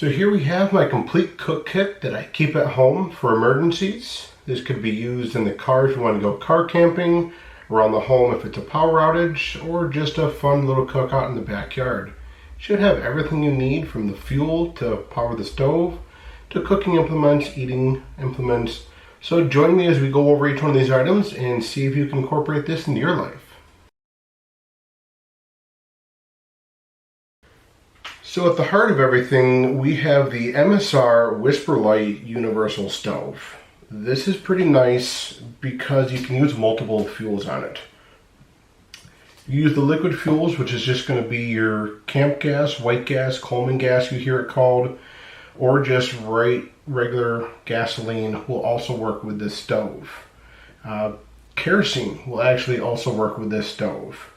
So here we have my complete cook kit that I keep at home for emergencies. This could be used in the car if you want to go car camping, around the home if it's a power outage, or just a fun little cookout in the backyard. It should have everything you need, from the fuel to power the stove, to cooking implements, eating implements. So join me as we go over each one of these items and see if you can incorporate this into your life. So at the heart of everything, we have the MSR WhisperLite Universal Stove. This is pretty nice because you can use multiple fuels on it. You use the liquid fuels, which is just going to be your camp gas, white gas, Coleman gas, you hear it called, or just regular gasoline will also work with this stove. Kerosene will actually also work with this stove.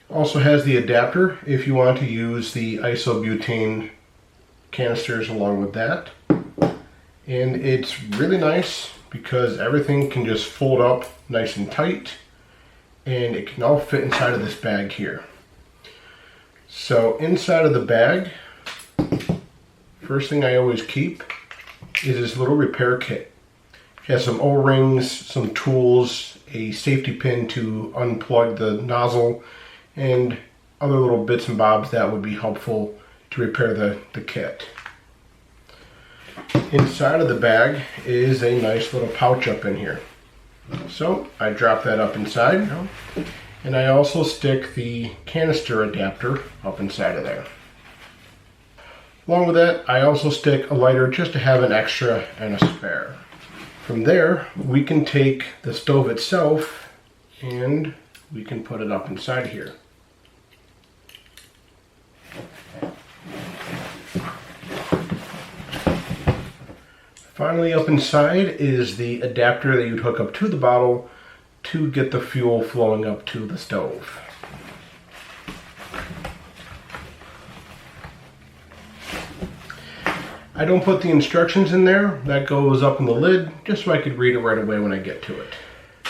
Also has the adapter if you want to use the isobutane canisters along with that. And it's really nice because everything can just fold up nice and tight, and it can all fit inside of this bag here. So inside of the bag, first thing I always keep is this little repair kit. It has some O-rings, some tools, a safety pin to unplug the nozzle, and other little bits and bobs that would be helpful to repair the kit. Inside of the bag is a nice little pouch up in here. So I drop that up inside, and I also stick the canister adapter up inside of there. Along with that, I also stick a lighter just to have an extra and a spare. From there, we can take the stove itself and we can put it up inside here. Finally, up inside is the adapter that you'd hook up to the bottle to get the fuel flowing up to the stove. I don't put the instructions in there. That goes up in the lid just so I could read it right away when I get to it.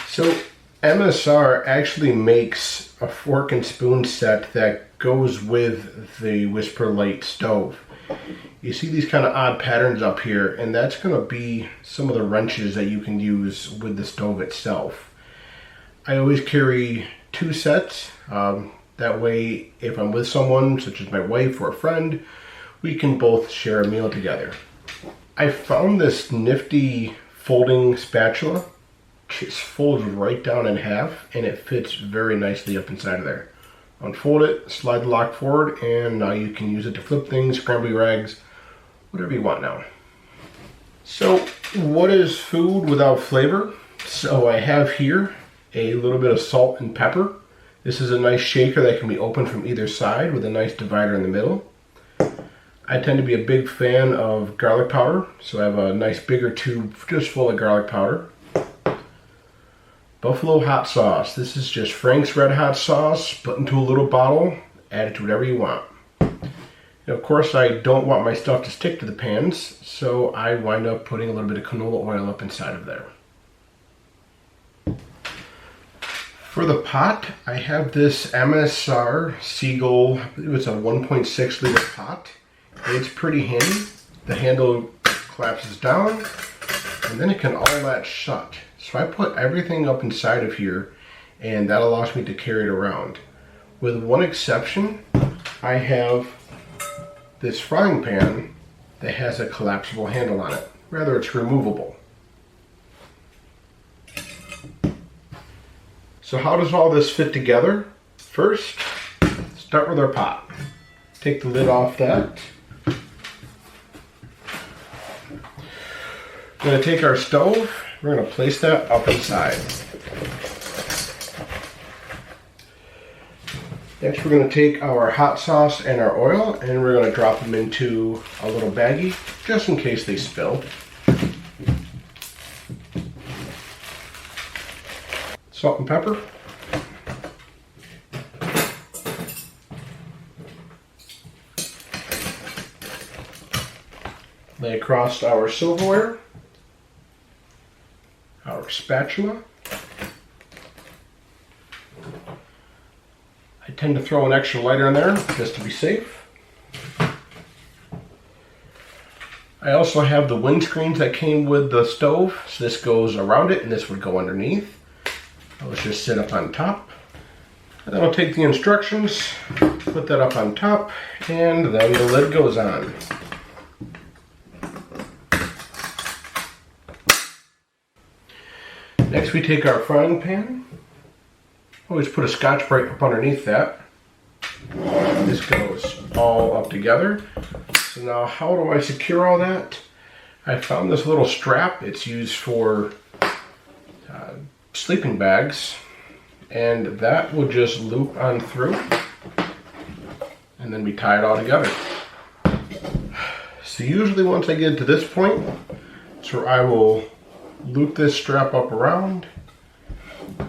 So MSR actually makes a fork and spoon set that goes with the WhisperLite stove. You see these kind of odd patterns up here, and that's going to be some of the wrenches that you can use with the stove itself. I always carry 2 sets. That way, if I'm with someone, such as my wife or a friend, we can both share a meal together. I found this nifty folding spatula. It folds right down in half, and it fits very nicely up inside of there. Unfold it, slide the lock forward, and now you can use it to flip things, scramble your eggs, whatever you want now. So what is food without flavor? So I have here a little bit of salt and pepper. This is a nice shaker that can be opened from either side with a nice divider in the middle. I tend to be a big fan of garlic powder, so I have a nice bigger tube just full of garlic powder. Buffalo hot sauce. This is just Frank's Red Hot sauce, put into a little bottle, add it to whatever you want. And of course, I don't want my stuff to stick to the pans, so I wind up putting a little bit of canola oil up inside of there. For the pot, I have this MSR Seagull, I believe it's a 1.6 liter pot. It's pretty handy. The handle collapses down, and then it can all latch shut. So I put everything up inside of here, and that allows me to carry it around. With one exception, I have this frying pan that has a collapsible handle on it. Rather, it's removable. So how does all this fit together? First, start with our pot. Take the lid off that. We're going to take our stove. We're going to place that up inside. Next, we're going to take our hot sauce and our oil, and we're going to drop them into a little baggie just in case they spill. Salt and pepper. Lay across our silverware, our spatula. I tend to throw an extra lighter in there just to be safe. I also have the windscreens that came with the stove. So this goes around it and this would go underneath. Let's just sit up on top. And then I'll take the instructions, put that up on top, and then the lid goes on. Next we take our frying pan. Always put a Scotch-Brite up underneath that. This goes all up together. So now how do I secure all that? I found this little strap. It's used for sleeping bags. And that will just loop on through. And then we tie it all together. So usually once I get to this point, so I will loop this strap up around.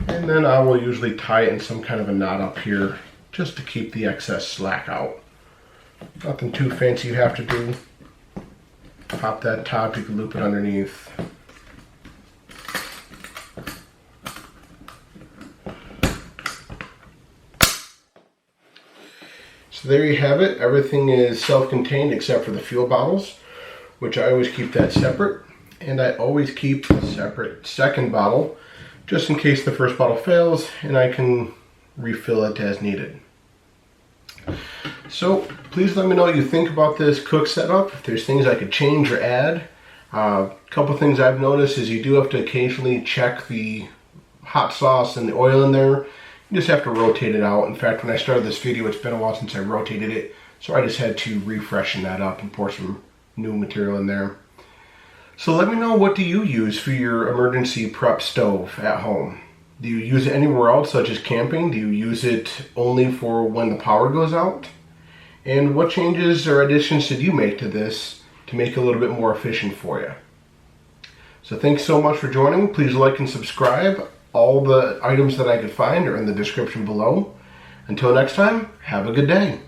And then I will usually tie it in some kind of a knot up here just to keep the excess slack out. Nothing too fancy you have to do. Pop that top, you can loop it underneath. So there you have it. Everything is self-contained except for the fuel bottles, which I always keep that separate. And I always keep a separate second bottle just in case the first bottle fails and I can refill it as needed. So please let me know what you think about this cook setup. If there's things I could change or add. A couple things I've noticed is you do have to occasionally check the hot sauce and the oil in there. You just have to rotate it out. In fact, when I started this video, it's been a while since I rotated it. So I just had to refreshen that up and pour some new material in there. So let me know, what do you use for your emergency prep stove at home? Do you use it anywhere else, such as camping? Do you use it only for when the power goes out? And what changes or additions did you make to this to make it a little bit more efficient for you? So thanks so much for joining. Please like and subscribe. All the items that I could find are in the description below. Until next time, have a good day.